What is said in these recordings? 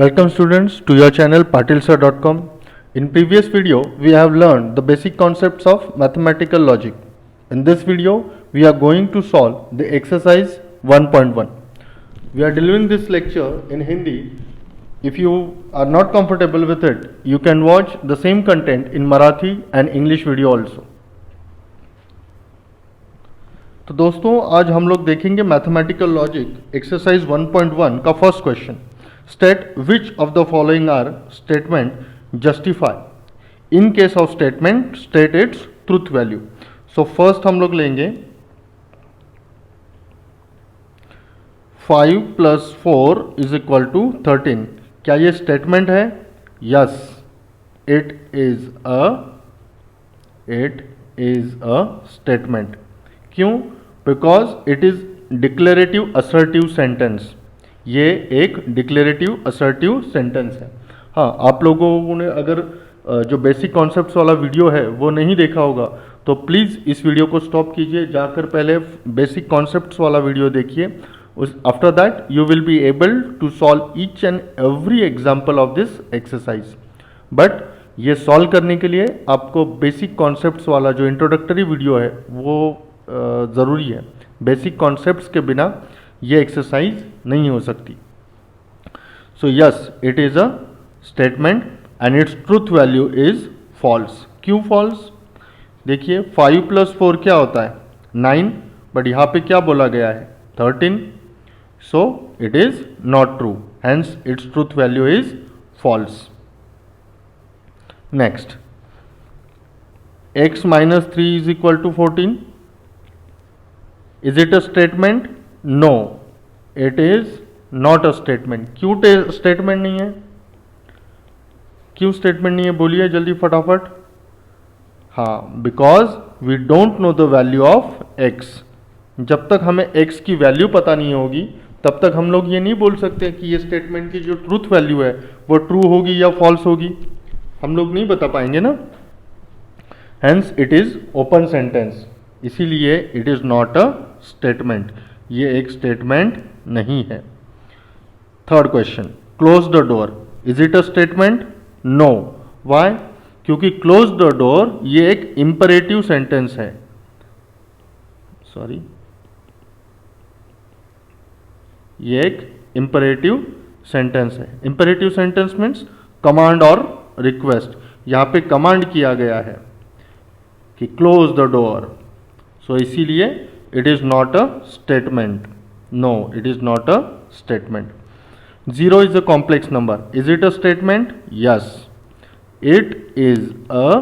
Welcome students to your channel patilsir.com. In previous video we have learned the basic concepts of mathematical logic. In this video we are going to solve the exercise 1.1. We are delivering this lecture in Hindi. If you are not comfortable with it, you can watch the same content in Marathi and English video also. तो दोस्तों आज हम लोग देखेंगे mathematical logic exercise 1.1 का first question. State which of the following are statement justify in case of statement state its truth value. So first हम लोग लेंगे 5 + 4 = 13. क्या ये स्टेटमेंट है? Yes, it is a statement. क्यों? Because it is declarative assertive sentence. ये एक declarative assertive sentence है. हाँ, आप लोगों ने अगर जो बेसिक कॉन्सेप्ट्स वाला वीडियो है वो नहीं देखा होगा तो प्लीज़ इस वीडियो को स्टॉप कीजिए, जाकर पहले बेसिक कॉन्सेप्ट्स वाला वीडियो देखिए. After that you will be able to solve each and every example of this exercise. But ये सॉल्व करने के लिए आपको बेसिक कॉन्सेप्ट्स वाला जो इंट्रोडक्टरी वीडियो है वो ज़रूरी है. बेसिक कॉन्सेप्ट्स के बिना ये एक्सरसाइज नहीं हो सकती. So yes, it is a statement and its truth value is false. क्यों फॉल्स? देखिए 5 + 4 क्या होता है? 9. बट यहाँ पे क्या बोला गया है? 13. So it is not true, hence its truth value is false. Next, x - 3 = 14. Is it a statement? No, it is not a statement. क्यों स्टेटमेंट नहीं है? क्यों स्टेटमेंट नहीं है? बोलिए जल्दी फटाफट. हाँ, because we don't know the value of x. जब तक हमें x की वैल्यू पता नहीं होगी तब तक हम लोग ये नहीं बोल सकते कि ये स्टेटमेंट की जो ट्रूथ वैल्यू है वो ट्रू होगी या फॉल्स होगी. हम लोग नहीं बता पाएंगे ना. Hence it is open sentence, इसीलिए it is not a statement. ये एक स्टेटमेंट नहीं है. Third question, close the door. Is it a statement? No. Why? क्योंकि क्लोज द डोर ये एक इंपरेटिव सेंटेंस है. सॉरी, ये एक इंपरेटिव सेंटेंस है. इंपरेटिव सेंटेंस मीन्स कमांड और रिक्वेस्ट. यहां पे कमांड किया गया है कि क्लोज द डोर. सो इसीलिए it is not a statement. No, it is not a statement. 0 is a complex number. Is it a statement? Yes, it is a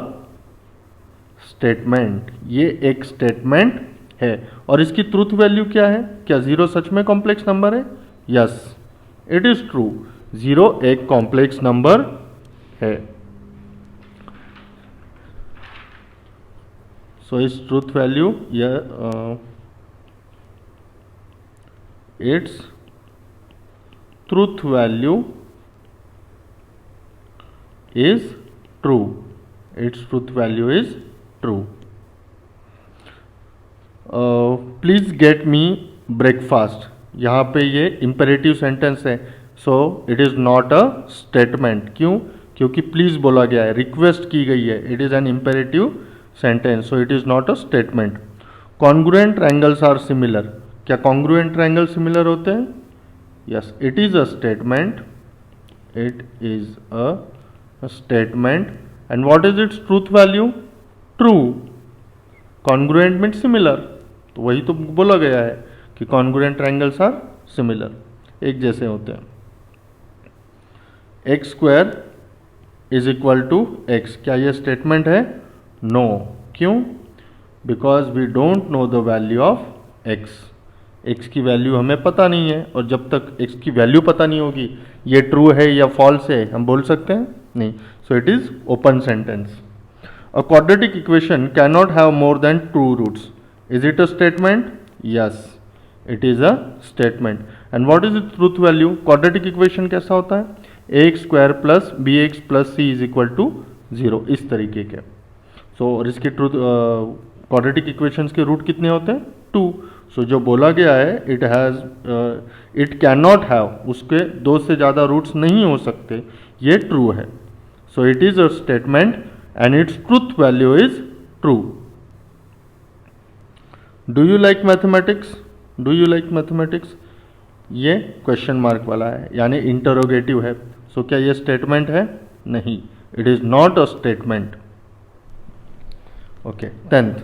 statement. ये एक स्टेटमेंट है. और इसकी ट्रूथ वैल्यू क्या है? क्या 0 सच में कॉम्प्लेक्स नंबर है? Yes, it is true. 0 एक कॉम्प्लेक्स नंबर है. So its truth value, its truth value is true. Its truth value is true. Please get me breakfast. यहाँ पे ये imperative sentence है, so it is not a statement. क्यों? क्योंकि please बोला गया है, request की गई है. It is an imperative sentence, so it is not a statement. Congruent triangles are similar. क्या congruent triangle similar होते हैं? Yes, it is a statement. It is a statement. And what is its truth value? True. Congruent means similar. तो वही तो बोला गया है कि congruent triangles are similar. एक जैसे होते हैं. x² = x. क्या ये स्टेटमेंट है? नो. क्यों? Because we don't know the value of x. x की वैल्यू हमें पता नहीं है, और जब तक x की वैल्यू पता नहीं होगी ये ट्रू है या फॉल्स है हम बोल सकते हैं? नहीं. So it is open sentence. A quadratic equation can not have more than 2 roots. Is it a statement? Yes, it is a statement. And what is it truth value? Quadratic equation कैसा होता है? ax² + bx + c = 0. इस तरीके के. सो और इसके truth quadratic equations के root कितने होते हैं? 2. सो जो बोला गया है इट कैन नॉट हैव, उसके दो से ज़्यादा रूट्स नहीं हो सकते, ये ट्रू है. So it is a statement and its truth value is true. Do you like mathematics? Do you like mathematics? ये क्वेश्चन मार्क वाला है, यानी इंटरोगेटिव है. सो क्या ये स्टेटमेंट है? नहीं, it is not a statement. Okay. 10th,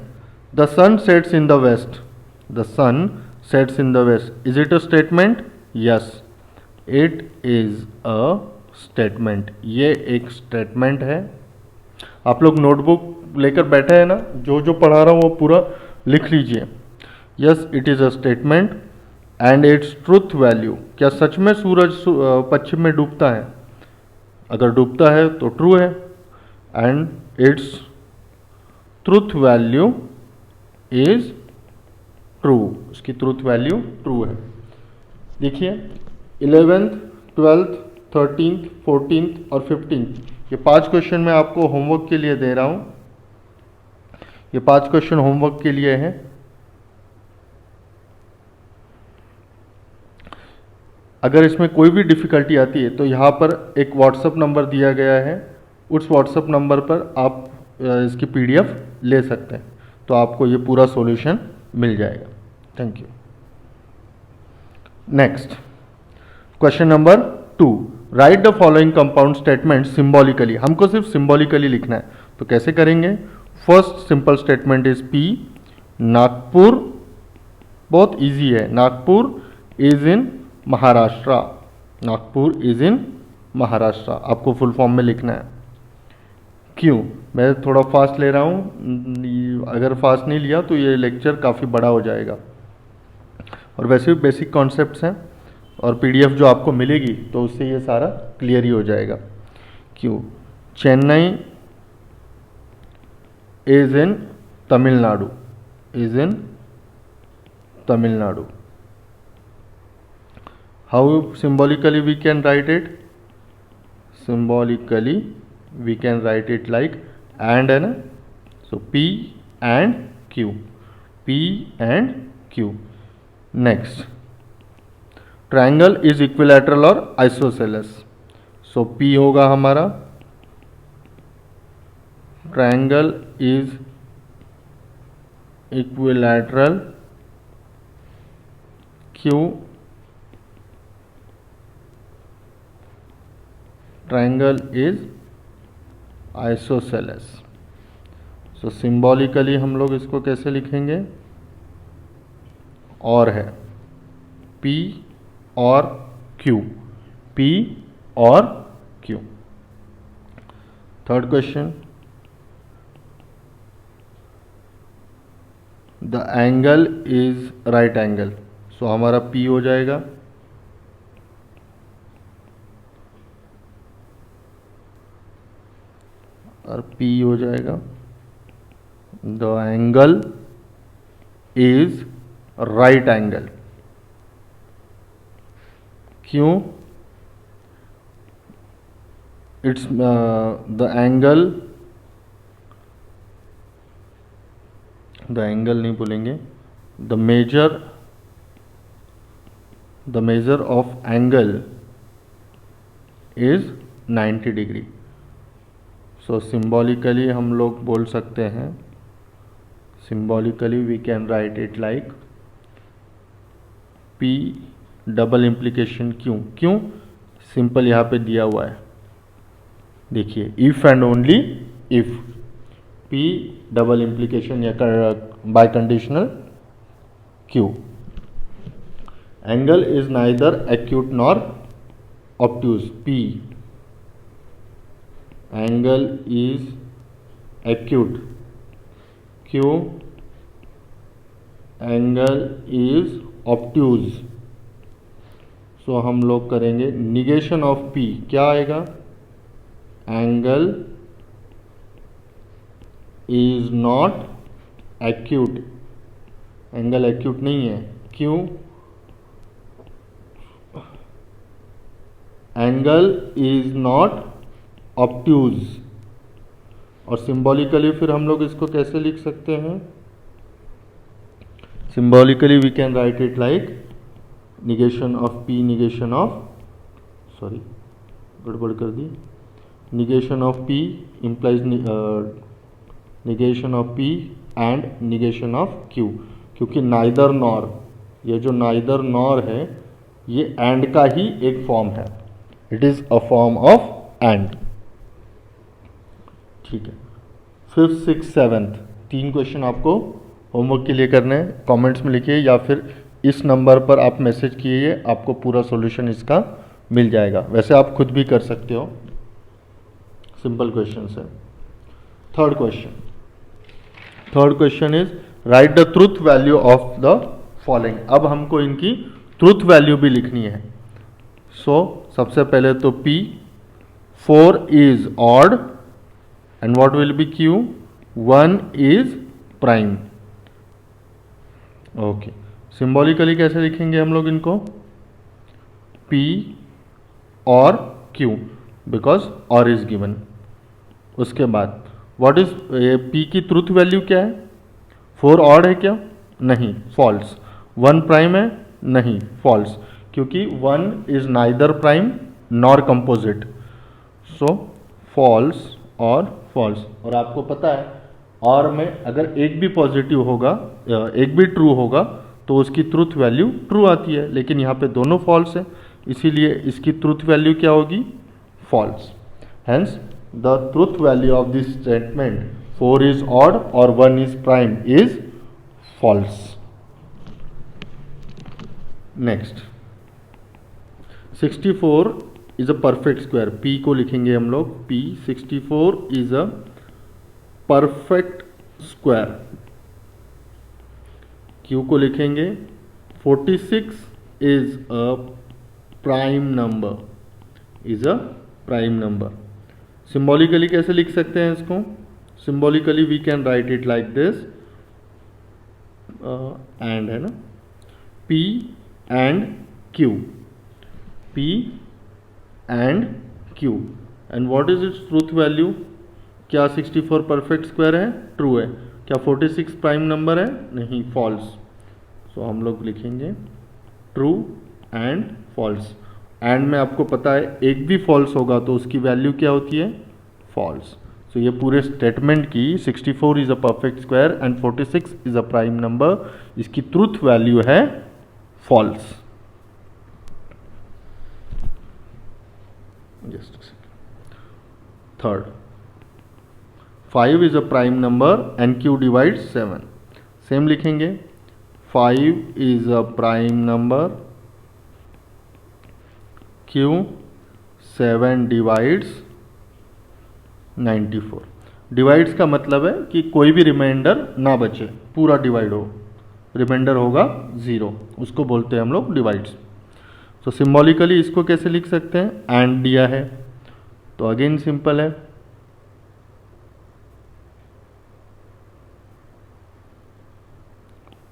the sun sets in the west. The sun sets in the west. Is it a statement? Yes, it is a statement. ये एक स्टेटमेंट है. आप लोग नोटबुक लेकर बैठे हैं ना, जो जो पढ़ा रहा हूँ वो पूरा लिख लीजिए. Yes, it is a statement and its truth value. क्या सच में सूरज पश्चिम में डूबता है? अगर डूबता है तो ट्रू है. And its truth value is true. इसकी ट्रूथ वैल्यू ट्रू है. देखिए 11th, 12th, 13th, 14th और 15th, ये 5 क्वेश्चन मैं आपको होमवर्क के लिए दे रहा हूँ. ये 5 क्वेश्चन होमवर्क के लिए हैं. अगर इसमें कोई भी डिफ़िकल्टी आती है तो यहाँ पर एक व्हाट्सअप नंबर दिया गया है. उस व्हाट्सअप नंबर पर आप इसकी PDF ले सकते हैं, तो आपको ये पूरा सॉल्यूशन मिल जाएगा. Thank you. Next question number 2, right the following compound statement symbolically. हमको सिर्फ सिंबॉलिकली लिखना है, तो कैसे करेंगे? First simple statement is P. Nagpur, बहुत इजी है. Nagpur is in Maharashtra. Nagpur is in Maharashtra. आपको फुल फॉर्म में लिखना है. क्यों? मैं थोड़ा फास्ट ले रहा हूँ, अगर फास्ट नहीं लिया तो ये लेक्चर काफ़ी बड़ा हो जाएगा. और वैसे भी बेसिक कॉन्सेप्ट्स हैं, और PDF जो आपको मिलेगी तो उससे ये सारा क्लियर ही हो जाएगा. क्यों? Chennai is in Tamil Nadu. Is in Tamil Nadu. How symbolically we can write it? Symbolically we can write it like and. So P and Q. P and Q. Next, triangle is equilateral और isosceles. So P होगा हमारा, triangle is equilateral. Q, triangle is isosceles. So symbolically हम लोग इसको कैसे लिखेंगे? और है P और Q. P और Q. Third question, the angle is right angle. So हमारा P हो जाएगा. और P हो जाएगा the angle is right angle. क्यों? इट्स द एंगल नहीं बोलेंगे, the measure of angle is 90 degree. So symbolically हम लोग बोल सकते हैं, symbolically we can write it like P double implication Q. क्यों? सिंपल यहाँ पे दिया हुआ है, देखिए, if and only if. P double implication या biconditional Q. Angle is neither acute nor obtuse. P angle is acute. Q angle is obtuse. So हम लोग करेंगे निगेशन ऑफ P. क्या आएगा? Angle is not acute. Angle acute नहीं है. क्यों? Angle is not obtuse. और symbolically फिर हम लोग इसको कैसे लिख सकते हैं? Symbolically we can write it like negation of P, negation of, sorry गड़बड़ कर दी, negation of P implies negation of P and negation of Q, क्योंकि नाइदर नॉर, ये जो नाइदर नॉर है ये एंड का ही एक फॉर्म है, it is a form of and. ठीक है, फिफ्थ सिक्स सेवन्थ 3 क्वेश्चन आपको होमवर्क के लिए करने हैं, कमेंट्स में लिखिए या फिर इस नंबर पर आप मैसेज कीजिए, आपको पूरा सॉल्यूशन इसका मिल जाएगा। वैसे आप खुद भी कर सकते हो, सिंपल क्वेश्चन है। Third question is right the truth value of the following. अब हमको इनकी ट्रूथ वैल्यू भी लिखनी है। सो सबसे पहले तो P 4 is odd and what will be Q 1 is prime. Okay, symbolically कैसे लिखेंगे हम लोग इनको? P और Q बिकॉज और इज गिवन। उसके बाद व्हाट इज P की ट्रूथ वैल्यू क्या है? 4 ऑड है क्या? नहीं, फॉल्स। 1 प्राइम है? नहीं, फॉल्स, क्योंकि 1 is neither prime nor composite. So false और फॉल्स। और आपको पता है और में अगर एक भी पॉजिटिव होगा, एक भी ट्रू होगा तो उसकी ट्रूथ वैल्यू ट्रू आती है, लेकिन यहाँ पे दोनों फॉल्स है, इसीलिए इसकी ट्रूथ वैल्यू क्या होगी? False. Hence the truth value of this statement 4 is odd और 1 is prime is false. Next 64 is a perfect square. P को लिखेंगे हम लोग, P 64 is a perfect square. Q को लिखेंगे 46 is a prime number, is a prime number. Symbolically कैसे लिख सकते हैं इसको? Symbolically we can write it like this, and है ना, P and Q, P and Q and what is it's truth value? क्या 64 परफेक्ट स्क्वायर है? True है। क्या 46 प्राइम नंबर है? नहीं, फॉल्स। सो हम लोग लिखेंगे ट्रू एंड फॉल्स। एंड में आपको पता है एक भी फॉल्स होगा तो उसकी वैल्यू क्या होती है? फॉल्स। सो ये पूरे स्टेटमेंट की 64 is a perfect square and 46 is a prime number, इसकी ट्रूथ वैल्यू है false. Just third, 5 is a prime number and Q divides 7। Same लिखेंगे, 5 is a prime number, Q 7 divides 94। Divides का मतलब है कि कोई भी रिमाइंडर ना बचे, पूरा डिवाइड हो, रिमाइंडर होगा 0, उसको बोलते हैं हम लोग डिवाइड्स। तो सिंबॉलिकली इसको कैसे लिख सकते हैं? एंड दिया है तो अगेन सिंपल है,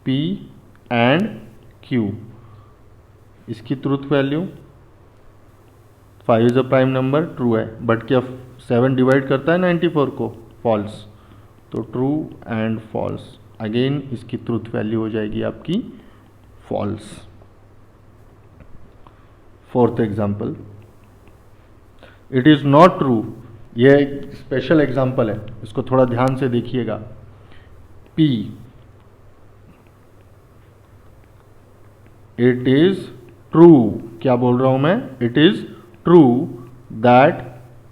P एंड Q, इसकी truth value 5 is a prime number, true है, बट क्या 7 डिवाइड करता है 94 को? फॉल्स। तो ट्रू एंड फॉल्स, अगेन इसकी ट्रूथ वैल्यू हो जाएगी आपकी false. Fourth example, it is not true. ये एक स्पेशल एग्जाम्पल है, इसको थोड़ा ध्यान से देखिएगा। P इट इज ट्रू, क्या बोल रहा हूं मैं? It is true that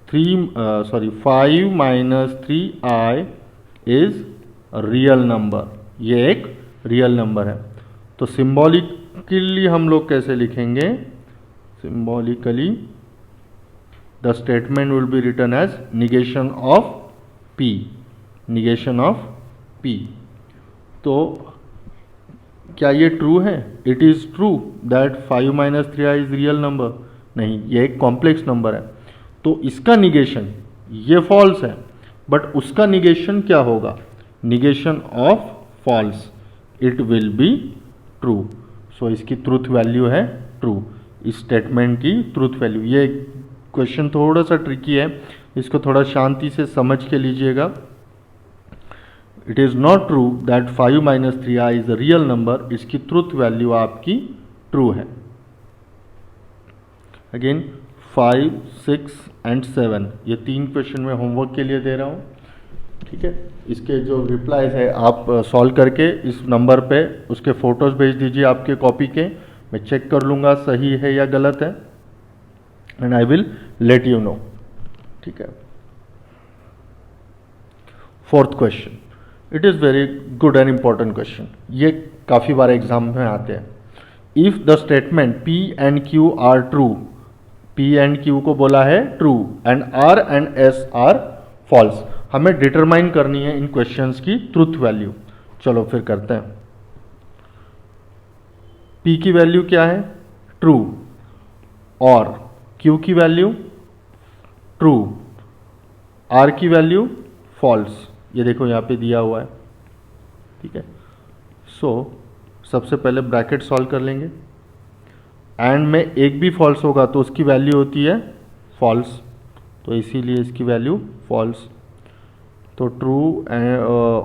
5 minus 3i is real number, ये एक रियल नंबर है। तो सिंबॉलिकली हम लोग कैसे लिखेंगे? Symbolically the statement will be written as negation of P, negation of P। तो क्या ये ट्रू है? It is true that 5 minus 3i is real number? नहीं, ये एक कॉम्प्लेक्स नंबर है, तो इसका निगेशन, ये फॉल्स है, बट उसका निगेशन क्या होगा? Negation of false, it will be true. So इसकी ट्रूथ वैल्यू है ट्रू, इस स्टेटमेंट की ट्रूथ वैल्यू। ये क्वेश्चन थोड़ा सा ट्रिकी है, इसको थोड़ा शांति से समझ के लीजिएगा। It is not true that 5 minus 3i is a real number, इसकी ट्रूथ वैल्यू आपकी ट्रू है। अगेन 5, 6 एंड 7 ये 3 क्वेश्चन मैं होमवर्क के लिए दे रहा हूँ, ठीक है। इसके जो रिप्लाईज है आप सॉल्व करके इस नंबर पे उसके फ़ोटोज़ भेज दीजिए आपके कॉपी के, मैं चेक कर लूँगा सही है या गलत है, and I will let you know, ठीक है। Fourth question, it is very good and important question, ये काफ़ी बार एग्जाम में आते हैं। If the statement P and Q are true, P and Q को बोला है true and R and S are false, हमें डिटरमाइन करनी है इन क्वेश्चंस की ट्रूथ वैल्यू। चलो फिर करते हैं। P की वैल्यू क्या है? ट्रू, और Q की वैल्यू ट्रू, R की वैल्यू फॉल्स, ये देखो यहाँ पे दिया हुआ है, ठीक है। सो सबसे पहले ब्रैकेट सॉल्व कर लेंगे, एंड में एक भी फॉल्स होगा तो उसकी वैल्यू होती है फॉल्स, तो इसीलिए इसकी वैल्यू फॉल्स। तो ट्रू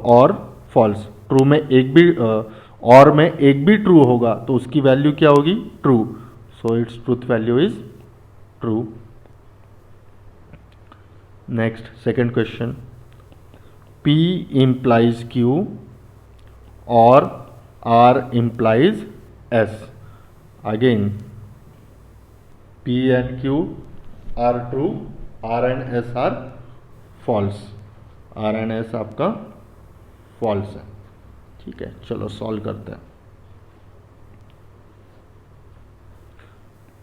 और फॉल्स, ट्रू में एक भी और में एक भी ट्रू होगा तो उसकी वैल्यू क्या होगी? True, so it's truth value is true. Next second question, P implies Q और R implies S. Again, P and Q are true, R and S are false. R and S आपका false है, ठीक है। चलो solve करते हैं।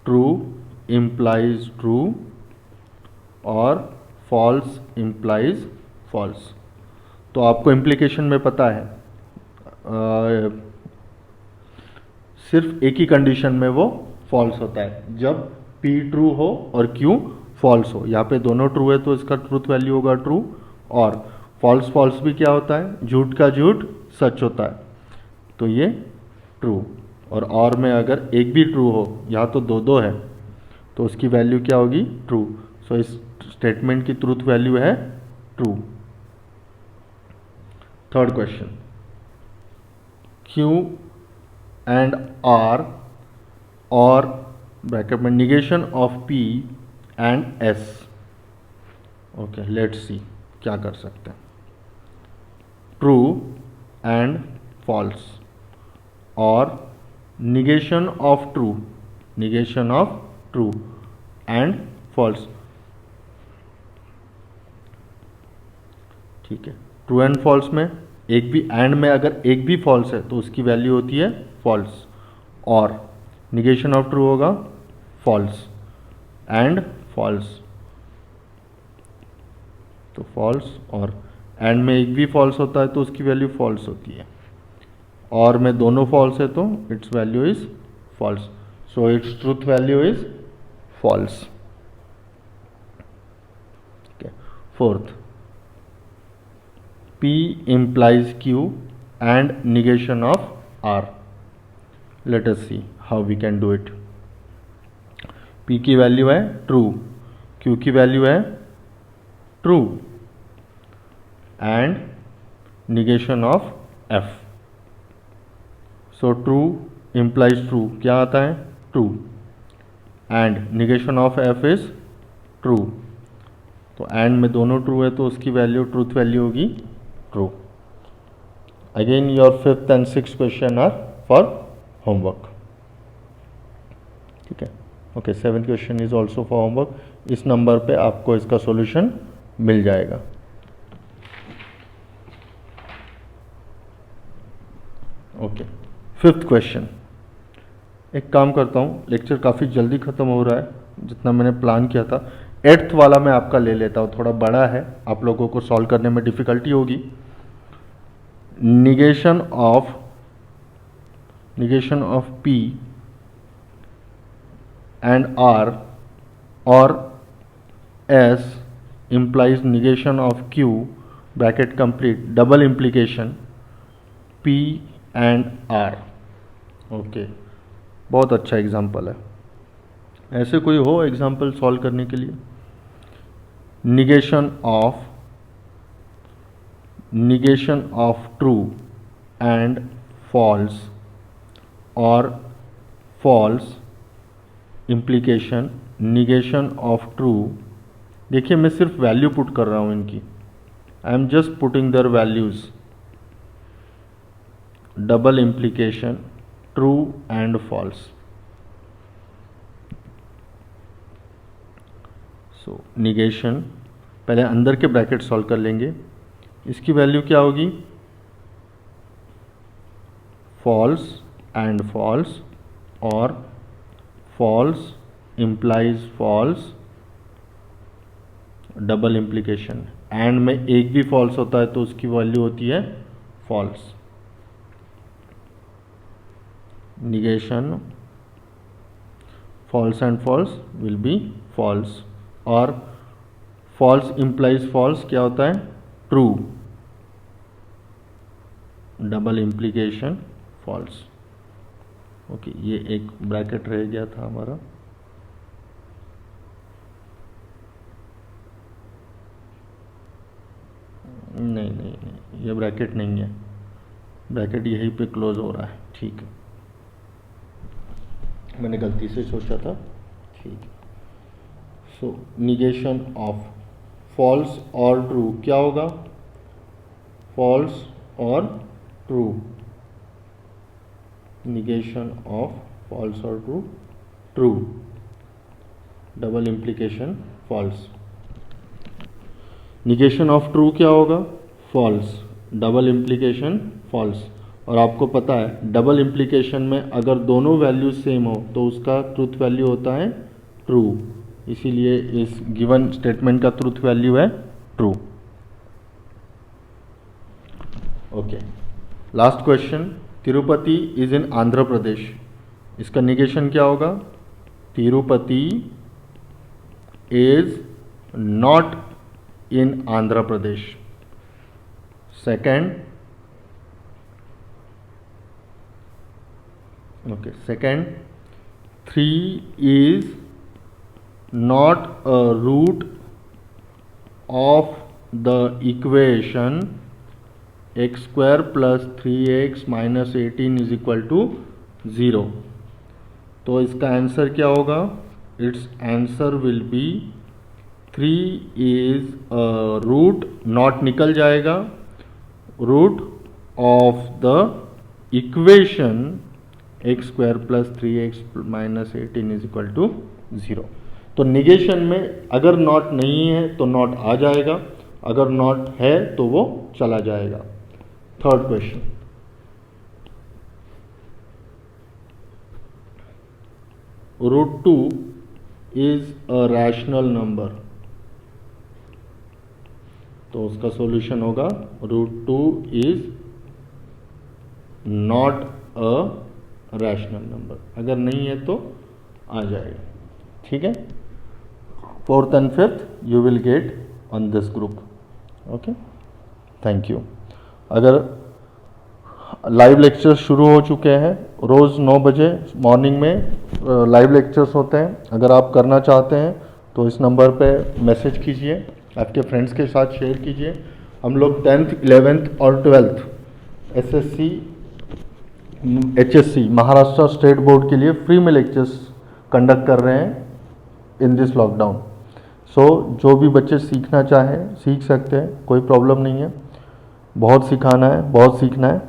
True implies true और false implies false, तो आपको इम्प्लीकेशन में पता है सिर्फ एक ही कंडीशन में वो फॉल्स होता है, जब P ट्रू हो और Q फॉल्स हो। यहाँ पे दोनों ट्रू है तो इसका ट्रूथ वैल्यू होगा ट्रू, और फॉल्स फॉल्स भी क्या होता है? झूठ का झूठ सच होता है, तो ये ट्रू। और में अगर एक भी ट्रू हो, यहाँ तो दो है, तो उसकी वैल्यू क्या होगी? ट्रू। सो इस स्टेटमेंट की ट्रूथ वैल्यू है true. Third question, Q and R और ब्रैकेट में negation of P and S। Okay, let's see क्या कर सकते हैं। ट्रू एंड फॉल्स और negation of true, negation of true and false, ठीक है। ट्रू एंड फॉल्स में एक भी, एंड में अगर एक भी फॉल्स है तो उसकी वैल्यू होती है फॉल्स, और निगेशन ऑफ ट्रू होगा फॉल्स एंड फॉल्स, तो फॉल्स, और एंड में एक भी फॉल्स होता है तो उसकी वैल्यू फॉल्स होती है, और में दोनों फॉल्स है तो it's value is false, so it's truth value is false. Fourth, P implies Q and negation of R. Let us see how we can do it. P की वैल्यू है true, Q की value है true, and negation of F. So true implies true क्या आता है? True, and negation of F is true, तो and में दोनों ट्रू है तो उसकी वैल्यू ट्रूथ वैल्यू होगी true. Again your fifth and sixth question are for homework, ठीक है। Okay, seventh question is also for homework, इस नंबर पे आपको इसका सॉल्यूशन मिल जाएगा। ओके, फिफ्थ क्वेश्चन, एक काम करता हूँ, लेक्चर काफ़ी जल्दी ख़त्म हो रहा है जितना मैंने प्लान किया था। एट्थ वाला मैं आपका ले लेता हूँ, थोड़ा बड़ा है, आप लोगों को सॉल्व करने में डिफ़िकल्टी होगी। Negation of P and R और S implies negation of Q, bracket complete, double implication P and R। Okay, बहुत अच्छा एग्जाम्पल है। ऐसे कोई हो एग्जाम्पल सॉल्व करने के लिए? Negation of true and false और false implication negation of true, देखिए मैं सिर्फ वैल्यू पुट कर रहा हूँ इनकी, I am just putting their values, double implication true and false. So negation, पहले अंदर के ब्रैकेट सॉल्व कर लेंगे, इसकी वैल्यू क्या होगी, फॉल्स एंड फॉल्स, और false implies false, double implication, and में एक भी फॉल्स होता है तो उसकी वैल्यू होती है false. Negation false and false will be false, और फॉल्स इम्प्लाइज फॉल्स क्या होता है, true, double implication false. Okay, ये एक ब्रैकेट रह गया था हमारा। नहीं नहीं नहीं, ये ब्रैकेट नहीं है, ब्रैकेट यहीं पे क्लोज हो रहा है, ठीक है, मैंने गलती से सोचा था, ठीक है। सो निगेशन ऑफ फॉल्स और ट्रू क्या होगा, फॉल्स और ट्रू, निगेशन ऑफ फॉल्स और true, true, double implication false. Negation of true क्या होगा, फॉल्स, डबल इम्प्लीकेशन फॉल्स। और आपको पता है डबल इम्प्लीकेशन में अगर दोनों वैल्यू सेम हो तो उसका ट्रूथ वैल्यू होता है ट्रू, इसीलिए इस गिवन स्टेटमेंट का ट्रूथ वैल्यू है true. Okay, last question, Tirupati is in Andhra Pradesh, इसका निगेशन क्या होगा, Tirupati is not in Andhra Pradesh. Second, okay, second, 3 is not a root of the equation X square plus 3x minus 18 is equal to 0। तो इसका answer क्या होगा, it's answer will be 3 is root, not निकल जाएगा, root of the equation X square plus 3x minus 18 is equal to 0। तो negation में अगर not नहीं है तो नॉट आ जाएगा, अगर नॉट है तो वो चला जाएगा। Third question, √2 is a rational number, तो उसका सॉल्यूशन होगा √2 is not a rational number, अगर नहीं है तो आ जाएगा, ठीक है। Fourth and fifth you will get on this group, okay, thank you. अगर लाइव लेक्चर्स शुरू हो चुके हैं, रोज़ 9 बजे मॉर्निंग में लाइव लेक्चर्स होते हैं, अगर आप करना चाहते हैं तो इस नंबर पे मैसेज कीजिए, आपके फ्रेंड्स के साथ शेयर कीजिए। हम लोग 10th 11th और 12th SSC HSC Maharashtra state board के लिए फ्री में लेक्चर्स कंडक्ट कर रहे हैं इन दिस लॉकडाउन। सो जो भी बच्चे सीखना चाहें सीख सकते हैं, कोई प्रॉब्लम नहीं है, बहुत सिखाना है, बहुत सीखना है।